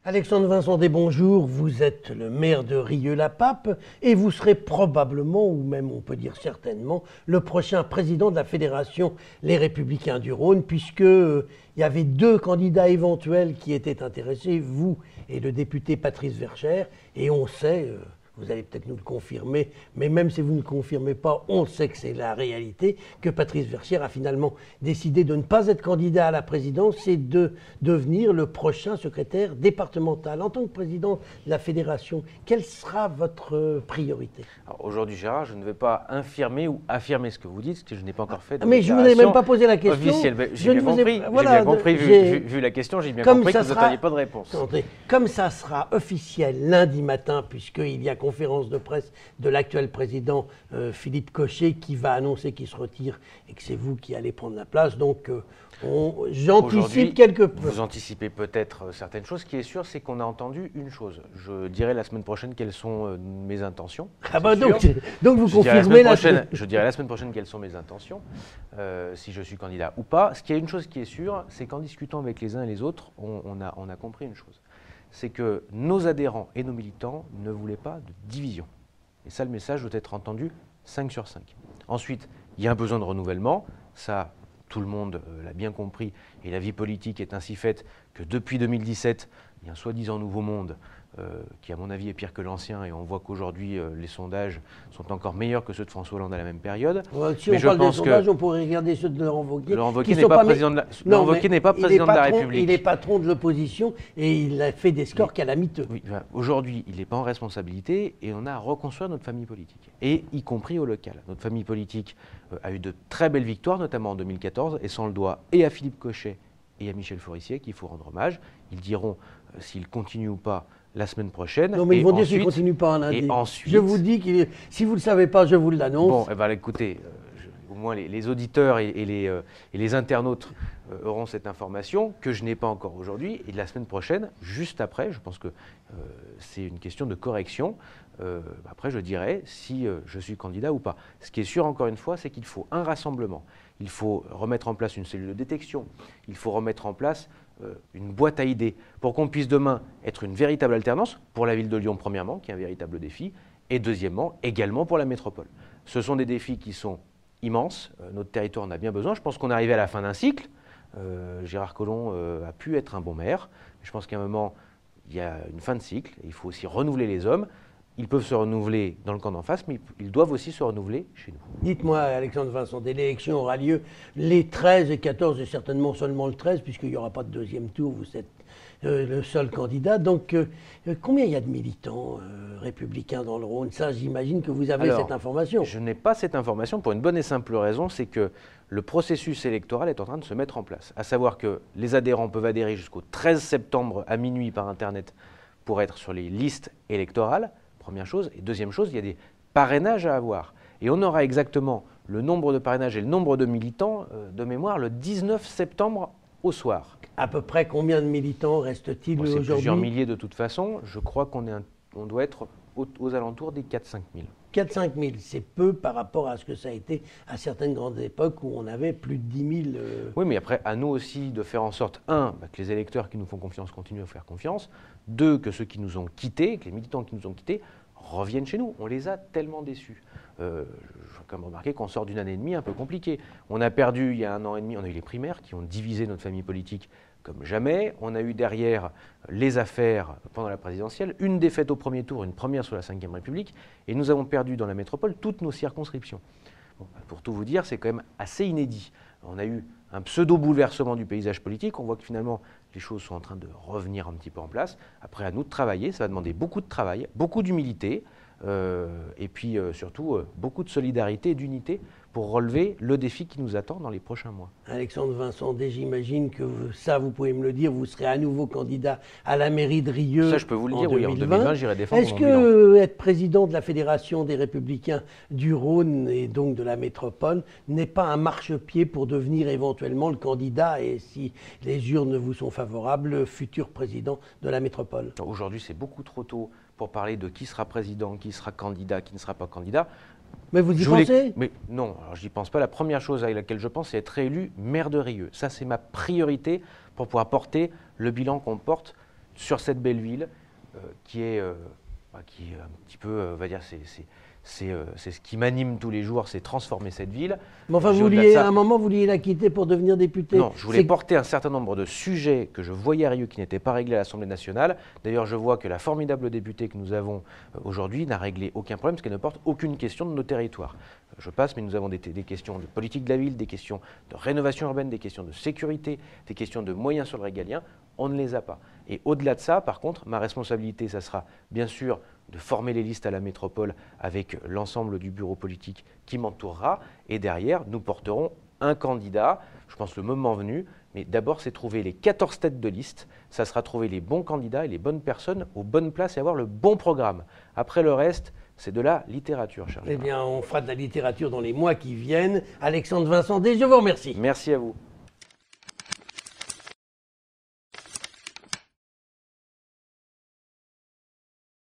Alexandre Vincent des bonjour, vous êtes le maire de Rieux-la-Pape et vous serez probablement, ou même on peut dire certainement, le prochain président de la Fédération Les Républicains du Rhône, puisque il y avait deux candidats éventuels qui étaient intéressés, vous et le député Patrice Verchères, et on sait, vous allez peut-être nous le confirmer, mais même si vous ne le confirmez pas, on sait que c'est la réalité, que Patrice Verchères a finalement décidé de ne pas être candidat à la présidence et de devenir le prochain secrétaire départemental. En tant que président de la fédération, quelle sera votre priorité? Aujourd'hui, Gérard, je ne vais pas infirmer ou affirmer ce que vous dites, parce que je n'ai pas encore fait de Mais je ne vous ai même pas posé la question. Officielle. J'ai bien compris, vu la question, j'ai bien compris que vous n'attendez pas de réponse. Comme ça sera officiel lundi matin, puisqu'il y a conférence de presse de l'actuel président Philippe Cochet qui va annoncer qu'il se retire et que c'est vous qui allez prendre la place. Donc j'anticipe quelque peu. Vous anticipez peut-être certaines choses. Ce qui est sûr, c'est qu'on a entendu une chose. Je dirai la semaine prochaine quelles sont mes intentions. Ah bah donc vous confirmez la semaine prochaine. Je dirai la semaine prochaine quelles sont mes intentions, si je suis candidat ou pas. Ce qui est une chose qui est sûre, c'est qu'en discutant avec les uns et les autres, on a compris une chose. C'est que nos adhérents et nos militants ne voulaient pas de division. Et ça, le message doit être entendu 5 sur 5. Ensuite, il y a un besoin de renouvellement. Ça, tout le monde l'a bien compris. Et la vie politique est ainsi faite que depuis 2017, il y a un soi-disant nouveau monde qui, à mon avis, est pire que l'ancien. Et on voit qu'aujourd'hui, les sondages sont encore meilleurs que ceux de François Hollande à la même période. Ouais, si on parle des sondages, on pourrait regarder ceux de Laurent Wauquiez. Laurent Wauquiez n'est pas président de la République. Il est patron de l'opposition et il a fait des scores calamiteux. Oui, aujourd'hui, il n'est pas en responsabilité et on a à reconstruire notre famille politique, et y compris au local. Notre famille politique a eu de très belles victoires, notamment en 2014, et ça on le doit et à Philippe Cochet et à Michel Forissier, qu'il faut rendre hommage. Ils diront s'ils continuent ou pas la semaine prochaine. Non, mais ils vont dire qu'ils ne continuent pas en lundi. Et ensuite, je vous dis que si vous ne le savez pas, je vous l'annonce. Bon, eh ben, écoutez, au moins les auditeurs et les internautes auront cette information que je n'ai pas encore aujourd'hui. Et la semaine prochaine, juste après, je pense que c'est une question de correction. Après, je dirai si je suis candidat ou pas. Ce qui est sûr, encore une fois, c'est qu'il faut un rassemblement. Il faut remettre en place une cellule de détection. Il faut remettre en place une boîte à idées pour qu'on puisse demain être une véritable alternance pour la ville de Lyon, premièrement, qui est un véritable défi, et deuxièmement, également pour la métropole. Ce sont des défis qui sont immenses. Notre territoire en a bien besoin. Je pense qu'on est arrivé à la fin d'un cycle. Gérard Collomb a pu être un bon maire. Je pense qu'à un moment, il y a une fin de cycle. Et il faut aussi renouveler les hommes. Ils peuvent se renouveler dans le camp d'en face, mais ils doivent aussi se renouveler chez nous. Dites-moi, Alexandre Vincent, l'élection aura lieu les 13 et 14, et certainement seulement le 13, puisqu'il n'y aura pas de deuxième tour, vous êtes le seul candidat. Donc, combien il y a de militants républicains dans le Rhône? Ça, j'imagine que vous avez cette information. Je n'ai pas cette information pour une bonne et simple raison, c'est que le processus électoral est en train de se mettre en place. À savoir que les adhérents peuvent adhérer jusqu'au 13 septembre à minuit par Internet pour être sur les listes électorales. Première chose. Et deuxième chose, il y a des parrainages à avoir. Et on aura exactement le nombre de parrainages et le nombre de militants de mémoire le 19 septembre au soir. À peu près combien de militants reste-t-il aujourd'hui? C'est plusieurs milliers de toute façon. Je crois qu'on doit être aux alentours des 4-5 000. 4-5 000, c'est peu par rapport à ce que ça a été à certaines grandes époques où on avait plus de 10 000. Oui, mais après, à nous aussi de faire en sorte, que les électeurs qui nous font confiance continuent à faire confiance. Deux, que ceux qui nous ont quittés, que les militants qui nous ont quittés, reviennent chez nous. On les a tellement déçus. Je veux quand même remarquer qu'on sort d'une année et demie un peu compliquée. On a perdu, il y a 1 an et demi, on a eu les primaires qui ont divisé notre famille politique comme jamais. On a eu derrière les affaires pendant la présidentielle, une défaite au premier tour, une première sous la Ve République, et nous avons perdu dans la métropole toutes nos circonscriptions. Bon, pour tout vous dire, c'est quand même assez inédit. On a eu un pseudo-bouleversement du paysage politique. On voit que finalement, les choses sont en train de revenir un petit peu en place. Après, à nous de travailler. Ça va demander beaucoup de travail, beaucoup d'humilité, et puis surtout beaucoup de solidarité et d'unité pour relever le défi qui nous attend dans les prochains mois. Alexandre Vincent, j'imagine que ça, vous pouvez me le dire, vous serez à nouveau candidat à la mairie de Rieux. Ça, je peux vous le dire, oui, en 2020, j'irai défendre mon bilan. Est-ce que être président de la Fédération des Républicains du Rhône et donc de la métropole n'est pas un marchepied pour devenir éventuellement le candidat, et si les urnes vous sont favorables, le futur président de la métropole? Aujourd'hui, c'est beaucoup trop tôt pour parler de qui sera président, qui sera candidat, qui ne sera pas candidat. Mais vous y pensez? Mais non, alors j'y pense pas. La première chose à laquelle je pense, c'est être élu maire de Rieux. Ça, c'est ma priorité pour pouvoir porter le bilan qu'on porte sur cette belle ville qui est un petit peu, on va dire, c'est ce qui m'anime tous les jours, c'est transformer cette ville. Mais enfin, à un moment, vous vouliez la quitter pour devenir député. Non, je voulais porter un certain nombre de sujets que je voyais à Rieux qui n'étaient pas réglés à l'Assemblée nationale. D'ailleurs, je vois que la formidable députée que nous avons aujourd'hui n'a réglé aucun problème, parce qu'elle ne porte aucune question de nos territoires. Je passe, mais nous avons des questions de politique de la ville, des questions de rénovation urbaine, des questions de sécurité, des questions de moyens sur le régalien. On ne les a pas. Et au-delà de ça, par contre, ma responsabilité, ça sera bien sûr de former les listes à la métropole avec l'ensemble du bureau politique qui m'entourera. Et derrière, nous porterons un candidat, je pense le moment venu, mais d'abord c'est trouver les 14 têtes de liste, ça sera trouver les bons candidats et les bonnes personnes aux bonnes places et avoir le bon programme. Après le reste, c'est de la littérature, cher Gérard. Eh bien, on fera de la littérature dans les mois qui viennent. Alexandre Vincent, je vous remercie. Merci à vous.